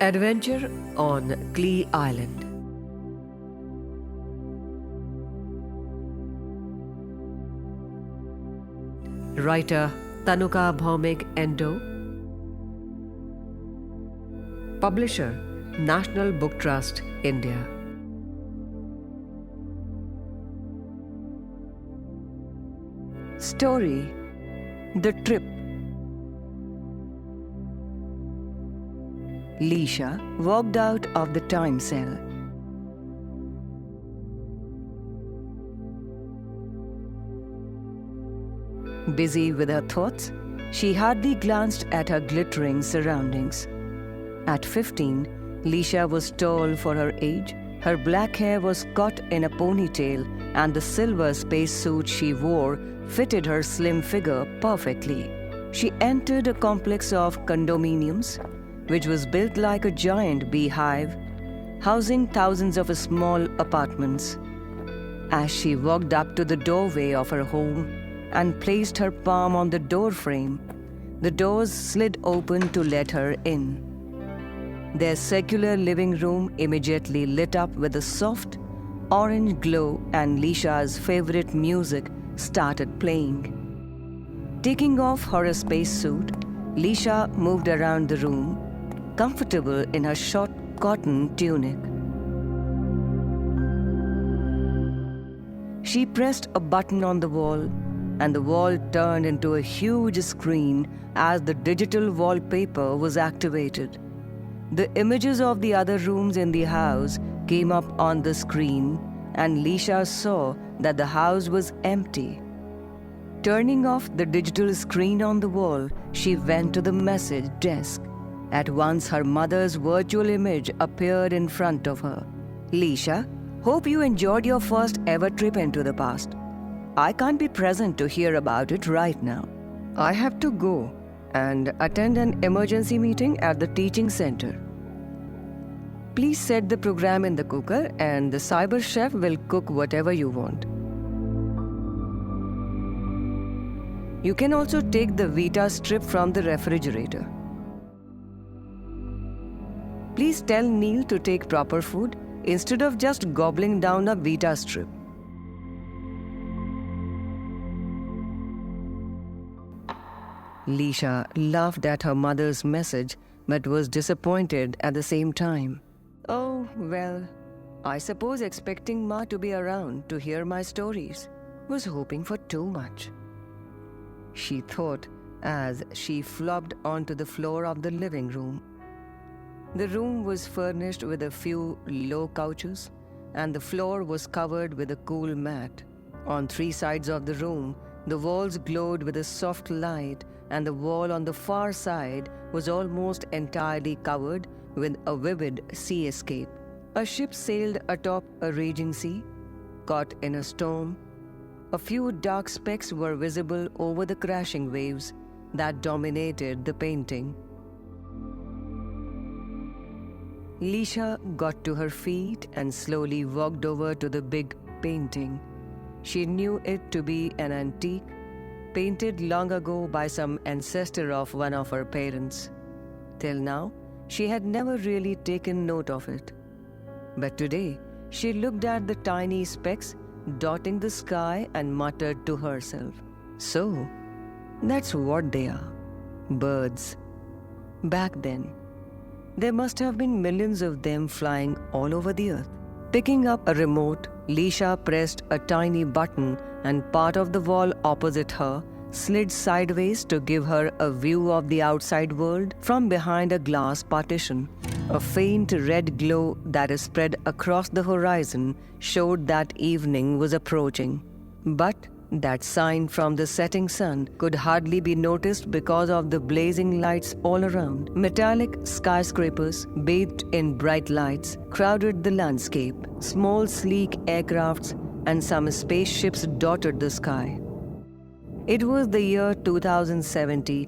Adventure on Klee Island. Writer Tanuka Bhaumik Endo. Publisher National Book Trust, India. Story: The Trip. Lisha walked out of the time cell. Busy with her thoughts, she hardly glanced at her glittering surroundings. At 15, Lisha was tall for her age. Her black hair was caught in a ponytail, and the silver spacesuit she wore fitted her slim figure perfectly. She entered a complex of condominiums, which was built like a giant beehive, housing thousands of small apartments. As she walked up to the doorway of her home and placed her palm on the doorframe, the doors slid open to let her in. Their circular living room immediately lit up with a soft orange glow, and Lisha's favorite music started playing. Taking off her spacesuit, Lisha moved around the room, comfortable in her short cotton tunic. She pressed a button on the wall, and the wall turned into a huge screen as the digital wallpaper was activated. The images of the other rooms in the house came up on the screen, and Lisha saw that the house was empty. Turning off the digital screen on the wall, she went to the message desk. At once, her mother's virtual image appeared in front of her. Lisha, hope you enjoyed your first ever trip into the past. I can't be present to hear about it right now. I have to go and attend an emergency meeting at the teaching center. Please set the program in the cooker, and the cyber chef will cook whatever you want. You can also take the Vita strip from the refrigerator. Please tell Neil to take proper food instead of just gobbling down a Vita strip. Lisha laughed at her mother's message but was disappointed at the same time. Oh, well, I suppose expecting Ma to be around to hear my stories was hoping for too much, she thought as she flopped onto the floor of the living room. The room was furnished with a few low couches, and the floor was covered with a cool mat. On three sides of the room, the walls glowed with a soft light, and the wall on the far side was almost entirely covered with a vivid seascape. A ship sailed atop a raging sea, caught in a storm. A few dark specks were visible over the crashing waves that dominated the painting. Lisha got to her feet and slowly walked over to the big painting. She knew it to be an antique, painted long ago by some ancestor of one of her parents. Till now, she had never really taken note of it. But today, she looked at the tiny specks dotting the sky and muttered to herself, "So, that's what they are. Birds." Back then, there must have been millions of them flying all over the earth. Picking up a remote, Lisha pressed a tiny button, and part of the wall opposite her slid sideways to give her a view of the outside world from behind a glass partition. A faint red glow that spread across the horizon showed that evening was approaching. But that sign from the setting sun could hardly be noticed because of the blazing lights all around. Metallic skyscrapers, bathed in bright lights, crowded the landscape. Small, sleek aircrafts and some spaceships dotted the sky. It was the year 2070,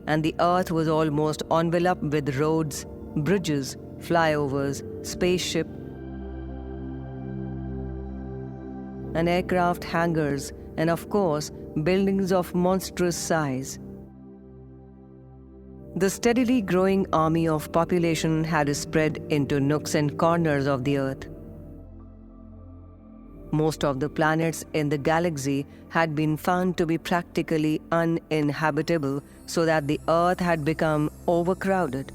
and the earth was almost enveloped with roads, bridges, flyovers, spaceship, and aircraft hangars, and of course, buildings of monstrous size. The steadily growing army of population had spread into nooks and corners of the Earth. Most of the planets in the galaxy had been found to be practically uninhabitable, so that the Earth had become overcrowded.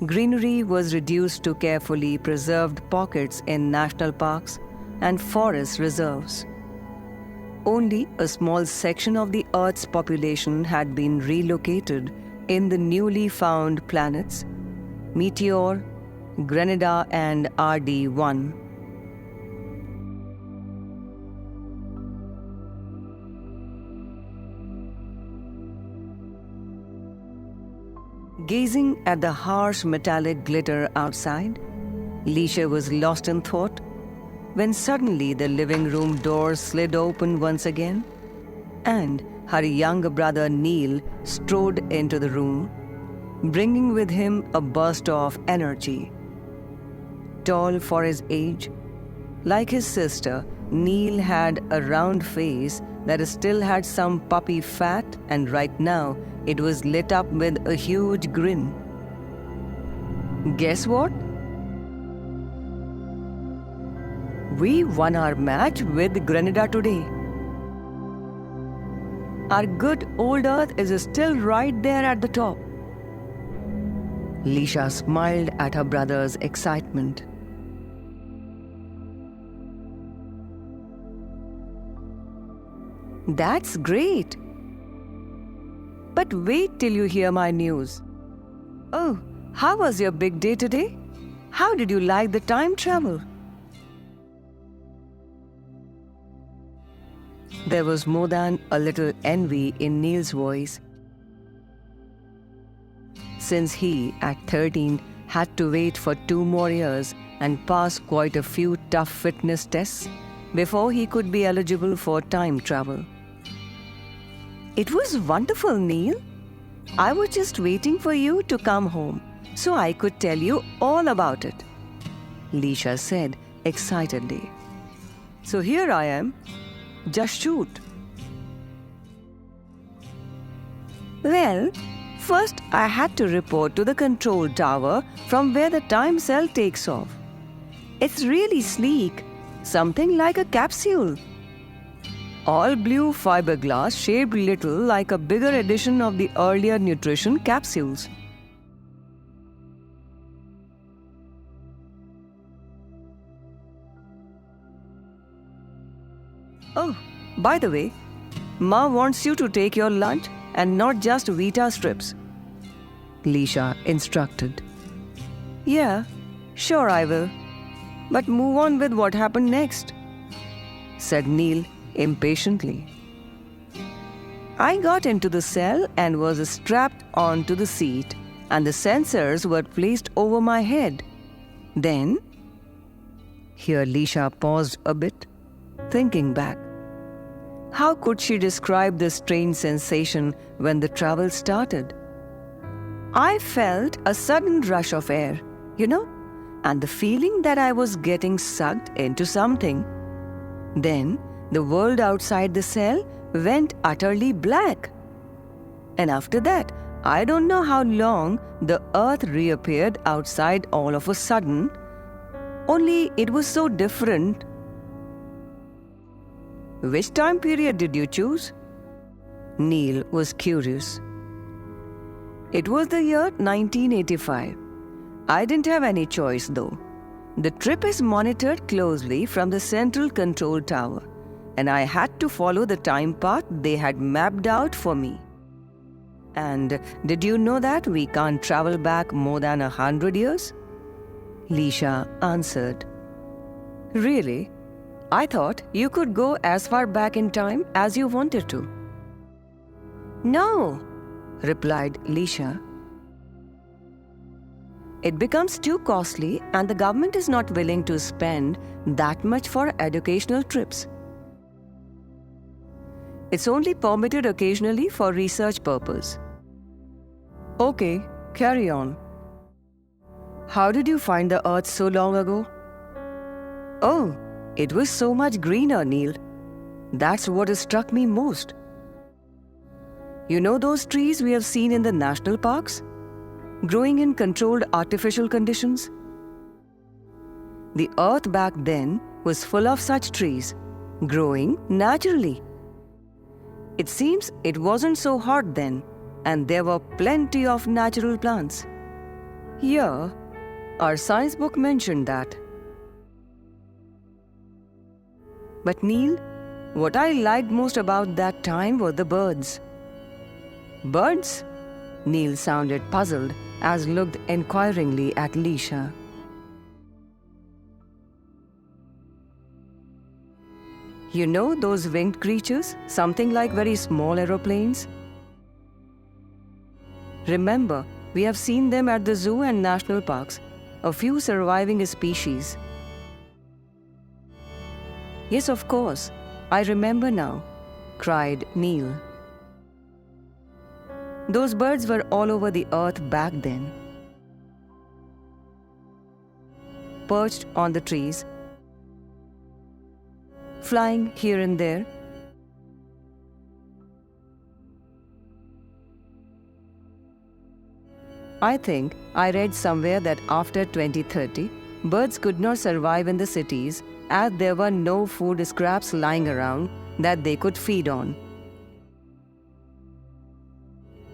Greenery was reduced to carefully preserved pockets in national parks and forest reserves. Only a small section of the Earth's population had been relocated in the newly found planets Meteor, Grenada, and RD-1. Gazing at the harsh metallic glitter outside, Leisha was lost in thought when suddenly the living room door slid open once again, and her younger brother Neil strode into the room, bringing with him a burst of energy. Tall for his age, like his sister, Neil had a round face that still had some puppy fat, and right now it was lit up with a huge grin. Guess what? We won our match with Grenada today. Our good old Earth is still right there at the top. Leisha smiled at her brother's excitement. That's great. But wait till you hear my news. Oh, how was your big day today? How did you like the time travel? There was more than a little envy in Neil's voice, since he, at 13, had to wait for 2 more years and pass quite a few tough fitness tests before he could be eligible for time travel. It was wonderful, Neil. I was just waiting for you to come home so I could tell you all about it, Leisha said excitedly. So here I am. Just shoot. Well, first I had to report to the control tower from where the time cell takes off. It's really sleek, something like a capsule. All blue fiberglass shaped little like a bigger edition of the earlier nutrition capsules. Oh, by the way, Ma wants you to take your lunch and not just Vita strips, Leisha instructed. Yeah, sure I will. But move on with what happened next, said Neil impatiently. I got into the cell and was strapped onto the seat, and the sensors were placed over my head. Then, here Leisha paused a bit, thinking back. How could she describe this strange sensation when the travel started? I felt a sudden rush of air, and the feeling that I was getting sucked into something. Then, the world outside the cell went utterly black. And after that, I don't know how long the Earth reappeared outside all of a sudden, only it was so different. Which time period did you choose? Neil was curious. It was the year 1985. I didn't have any choice though. The trip is monitored closely from the central control tower, and I had to follow the time path they had mapped out for me. And did you know that we can't travel back more than 100 years? Leisha answered. Really? I thought you could go as far back in time as you wanted to. No, replied Leisha. It becomes too costly and the government is not willing to spend that much for educational trips. It's only permitted occasionally for research purpose. Okay, carry on. How did you find the earth so long ago? Oh, it was so much greener, Neil. That's what struck me most. You know those trees we have seen in the national parks? Growing in controlled artificial conditions? The earth back then was full of such trees, growing naturally. It seems it wasn't so hot then, and there were plenty of natural plants. Here, our science book mentioned that. But Neil, what I liked most about that time were the birds. Birds? Neil sounded puzzled as looked inquiringly at Lisha. You know those winged creatures, something like very small aeroplanes? Remember, we have seen them at the zoo and national parks, a few surviving species. Yes, of course, I remember now, cried Neil. Those birds were all over the earth back then. Perched on the trees, flying here and there. I think I read somewhere that after 2030, birds could not survive in the cities as there were no food scraps lying around that they could feed on.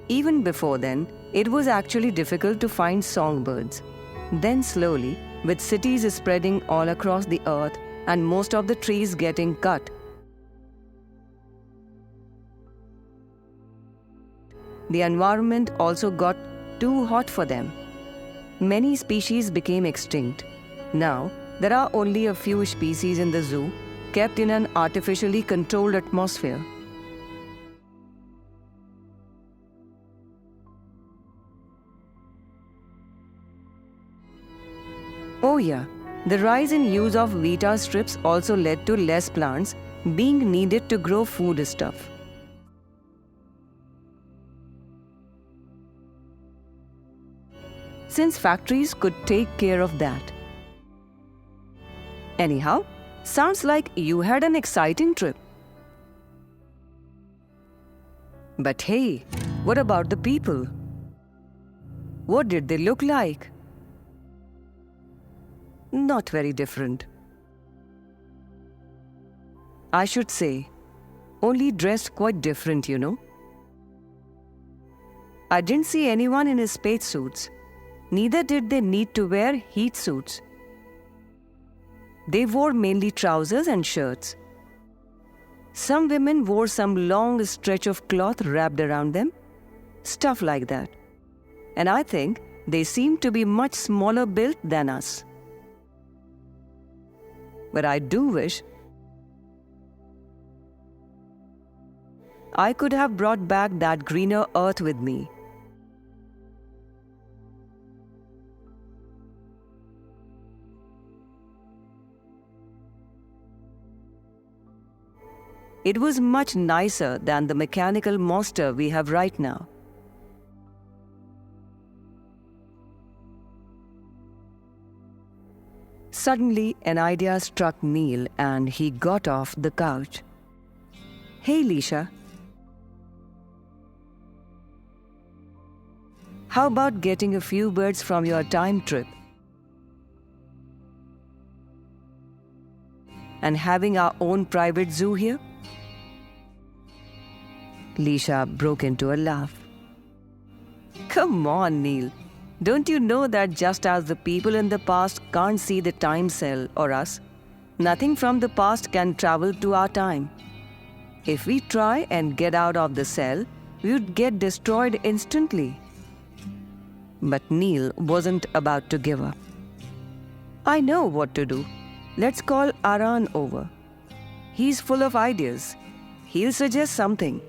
Even before then, it was actually difficult to find songbirds. Then slowly, with cities spreading all across the earth and most of the trees getting cut, the environment also got too hot for them. Many species became extinct. Now, there are only a few species in the zoo, kept in an artificially controlled atmosphere. Oh yeah, the rise in use of Vita strips also led to less plants being needed to grow food stuff. Since factories could take care of that. Anyhow, sounds like you had an exciting trip. But hey, what about the people? What did they look like? Not very different. I should say, only dressed quite different, you know. I didn't see anyone in space suits. Neither did they need to wear heat suits. They wore mainly trousers and shirts. Some women wore some long stretch of cloth wrapped around them, stuff like that. And I think they seemed to be much smaller built than us. But I do wish I could have brought back that greener earth with me. It was much nicer than the mechanical monster we have right now. Suddenly, an idea struck Neil and he got off the couch. Hey, Lisha. How about getting a few birds from your time trip and having our own private zoo here? Lisha broke into a laugh. Come on, Neil. Don't you know that just as the people in the past can't see the time cell or us, nothing from the past can travel to our time. If we try and get out of the cell, we would get destroyed instantly. But Neil wasn't about to give up. I know what to do. Let's call Aran over. He's full of ideas. He'll suggest something.